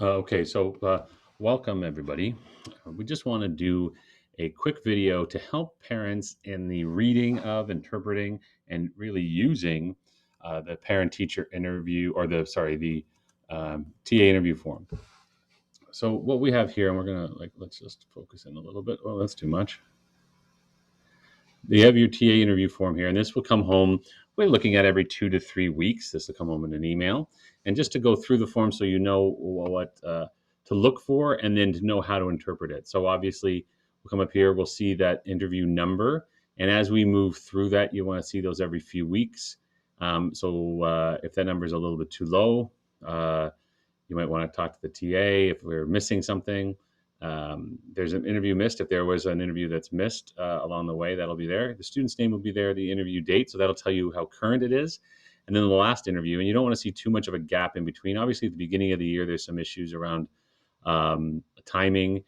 Okay, so welcome everybody. We just want to do a quick video to help parents in the reading of, interpreting, and really using the parent-teacher interview or the TA interview form. So what we have here, and we're gonna let's just focus in a little bit. Oh, that's too much. You have your TA interview form here, and this will come home. We're looking at every 2 to 3 weeks. This will come home in an email, and just to go through the form so you know what to look for, and then to know how to interpret it. So obviously, we'll come up here. We'll see that interview number, and as we move through that, you want to see those every few weeks. So if that number is a little bit too low, you might want to talk to the TA if we're missing something. There's an interview missed. If there was an interview that's missed along the way, that'll be there. The student's name will be there, the interview date, so that'll tell you how current it is. And then the last interview, and you don't want to see too much of a gap in between. Obviously, at the beginning of the year, there's some issues around timing.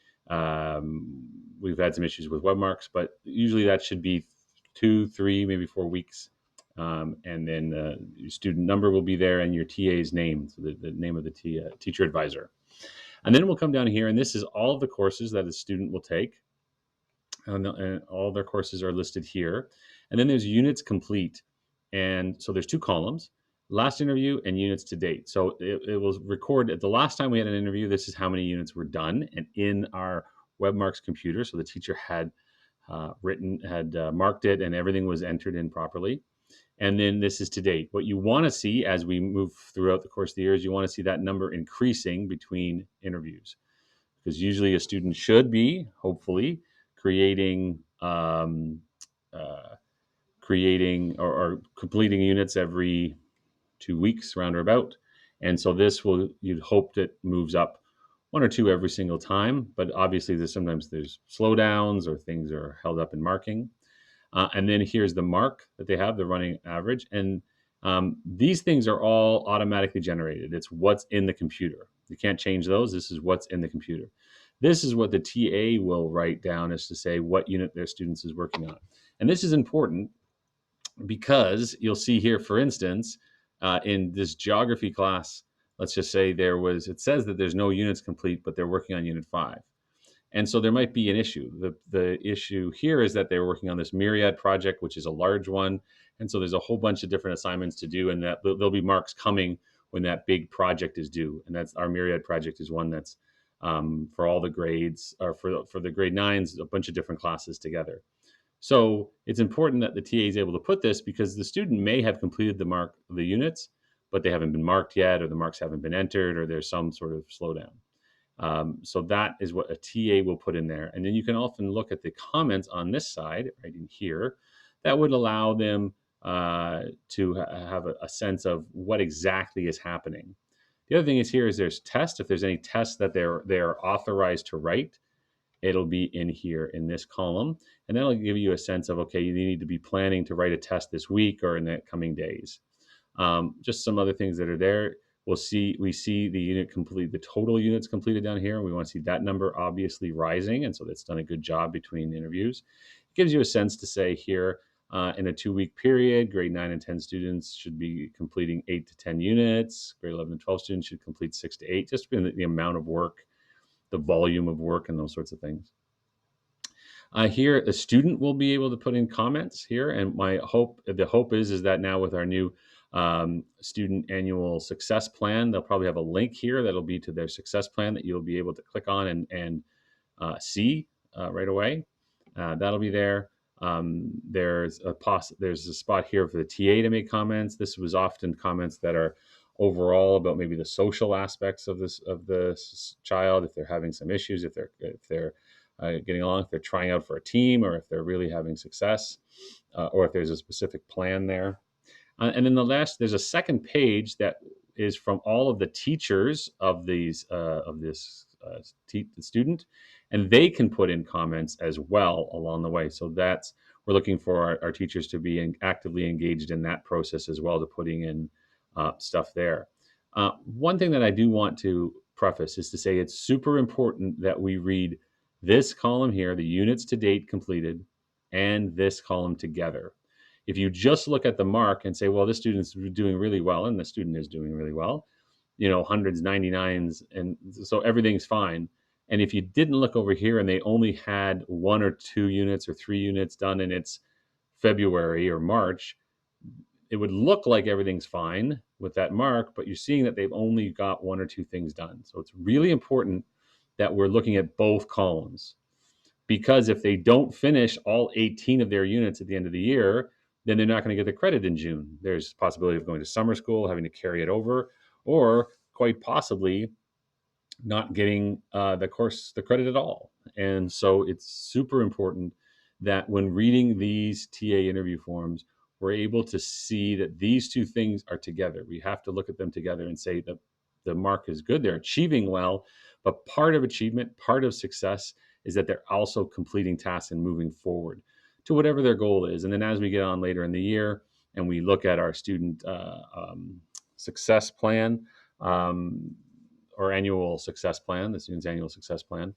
We've had some issues with webmarks, but usually that should be 2, 3, maybe 4 weeks. And then your student number will be there and your TA's name, so the name of the teacher advisor. And then we'll come down here, and this is all of the courses that a student will take. And all their courses are listed here. And then there's units complete. And so there's two columns, last interview and units to date. So it will record at the last time we had an interview, this is how many units were done. And in our WebMarks computer, so the teacher had marked it and everything was entered in properly. And then this is to date. What you want to see as we move throughout the course of the year is you want to see that number increasing between interviews, because usually a student should be, hopefully, creating or completing units every 2 weeks, round or about. And so this will, you'd hope that moves up one or two every single time. But obviously, there's slowdowns or things are held up in marking. And then here's the mark that they have, the running average. And these things are all automatically generated. It's what's in the computer. You can't change those. This is what's in the computer. This is what the TA will write down as to say what unit their students is working on. And this is important because you'll see here, for instance, in this geography class, let's just say it says that there's no units complete, but they're working on unit 5. And so there might be an issue. The issue here is that they're working on this Myriad project, which is a large one. And so there's a whole bunch of different assignments to do, and that there'll be marks coming when that big project is due. And that's our Myriad project is one that's for all the grades, or for the grade 9s, a bunch of different classes together. So it's important that the TA is able to put this, because the student may have completed the units, but they haven't been marked yet, or the marks haven't been entered, or there's some sort of slowdown. So that is what a TA will put in there. And then you can often look at the comments on this side, right in here, that would allow them to have a sense of what exactly is happening. The other thing is here is there's tests. If there's any tests that they're authorized to write, it'll be in here in this column. And that'll give you a sense of, okay, you need to be planning to write a test this week or in the coming days. Just some other things that are there. We see the total units completed down here. We want to see that number obviously rising, and so that's done a good job between interviews. It gives you a sense to say here, in a 2-week period, grade 9 and 10 students should be completing 8 to 10 units. Grade 11 and 12 students should complete 6 to 8, just the amount of work, the volume of work, and those sorts of things. Here, a student will be able to put in comments here, and the hope is that now with our new student annual success plan, they'll probably have a link here that'll be to their success plan that you'll be able to click on and see right away. That'll be there. There's a spot here for the TA to make comments. This was often comments that are overall about maybe the social aspects of the child, if they're having some issues, if they're getting along, if they're trying out for a team, or if they're really having success, or if there's a specific plan there. And then there's a second page that is from all of the teachers of this student, and they can put in comments as well along the way. So we're looking for our teachers to be actively engaged in that process as well, to putting in stuff there. One thing that I do want to preface is to say it's super important that we read this column here, the units to date completed, and this column together. If you just look at the mark and say, well, this student's doing really well, and the student is doing really well, hundreds, 99s, and so everything's fine. And if you didn't look over here and they only had 1 or 2 units or 3 units done and it's February or March, it would look like everything's fine with that mark, but you're seeing that they've only got 1 or 2 things done. So it's really important that we're looking at both columns, because if they don't finish all 18 of their units at the end of the year, then they're not going to get the credit in June. There's a possibility of going to summer school, having to carry it over, or quite possibly not getting the credit at all. And so it's super important that when reading these TA interview forms, we're able to see that these two things are together. We have to look at them together and say that the mark is good, they're achieving well, but part of achievement, part of success is that they're also completing tasks and moving forward to whatever their goal is. And then as we get on later in the year and we look at our student success plan, or annual success plan, the student's annual success plan,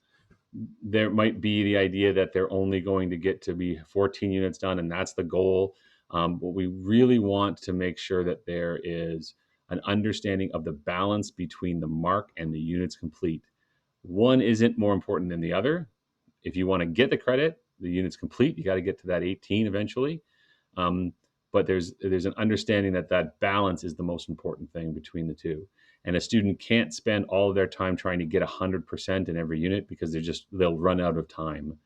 there might be the idea that they're only going to get to be 14 units done, and that's the goal. But we really want to make sure that there is an understanding of the balance between the mark and the units complete. One isn't more important than the other. If you want to get the credit, the units complete, you got to get to that 18 eventually. But there's an understanding that that balance is the most important thing between the two. And a student can't spend all of their time trying to get 100% in every unit, because they'll run out of time.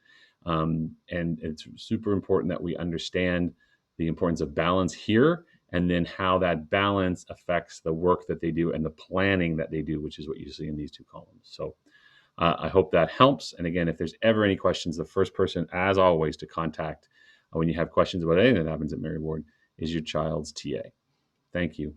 And it's super important that we understand the importance of balance here, and then how that balance affects the work that they do and the planning that they do, which is what you see in these two columns. So I hope that helps. And again, if there's ever any questions, the first person, as always, to contact when you have questions about anything that happens at Mary Ward is your child's TA. Thank you.